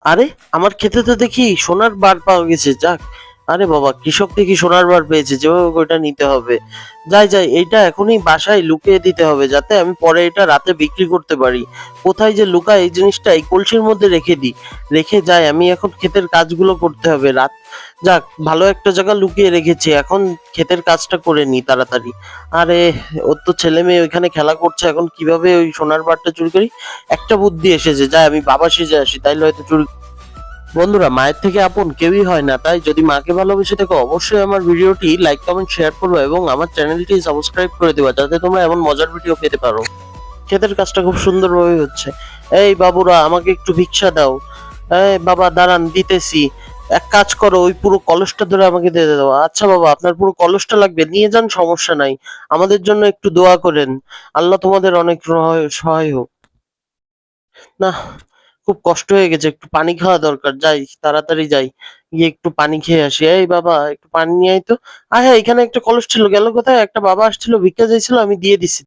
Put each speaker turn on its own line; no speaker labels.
আরে আমার ক্ষেতে তো দেখি সোনার বার পাওয়া গেছে, যাক। আরে বাবা, কৃষক দেখি সোনার বার পেয়েছে, যেভাবে হোক ওইটা নিতে হবে। যাই যাই, এইটা এখনই বাসায় লুকিয়ে দিতে হবে যাতে আমি পরে এটা রাতে বিক্রি করতে পারি। কোথায় যে লুকায় এই জিনিসটা, এই কলসির মধ্যে রেখে দিই। রেখে যাই, আমি এখন ক্ষেতের কাজগুলো করতে হবে। রাত যাক, ভালো একটা জায়গা লুকিয়ে রেখেছি, এখন ক্ষেতের কাজটা করে নিই তাড়াতাড়ি। আরে, ওর তো ছেলে মেয়ে ওইখানে খেলা করছে, এখন কিভাবে ওই সোনার বারটা চুরি করি। একটা বুদ্ধি এসেছে, যাই আমি বাবা সেজে আসি, তাইলে হয়তো চুরি। বন্ধুরা, মায়ের থেকে আপন কেউই হয় না, তাই যদি মাকে ভালোবেসে থাকো অবশ্যই আমার ভিডিওটি লাইক কমেন্ট শেয়ার করবে এবং আমার চ্যানেলটি সাবস্ক্রাইব করে দেবা যাতে তোমরা এমন মজার ভিডিও পেতে পারো। ক্ষেতের কাজটা খুব সুন্দরভাবে হচ্ছে। এই বাবুরা, আমাকে একটু ভিক্ষা দাও। এই বাবা, দাঁড়ান, দিতেছি। এক কাজ করো, ওই পুরো কলসটা ধরে আমাকে দিয়ে দাও। আচ্ছা বাবা, আপনার পুরো কলসটা লাগবে, নিয়ে যান, সমস্যা নাই। আমাদের জন্য একটু দোয়া করেন। আল্লাহ তোমাদের অনেক সহায় হোক। না, খুব কষ্ট হয়ে গেছে, একটু পানি খাওয়া দরকার, যাই তাড়াতাড়ি যাই, গিয়ে একটু পানি খেয়ে আসি। এই বাবা, একটু পানি নিয়ে আয় তো। হ্যাঁ, এখানে একটা কলস ছিল, গেল কোথায়? একটা বাবা আসছিল, ভিক্ষা চাইছিল, আমি দিয়ে দিছি।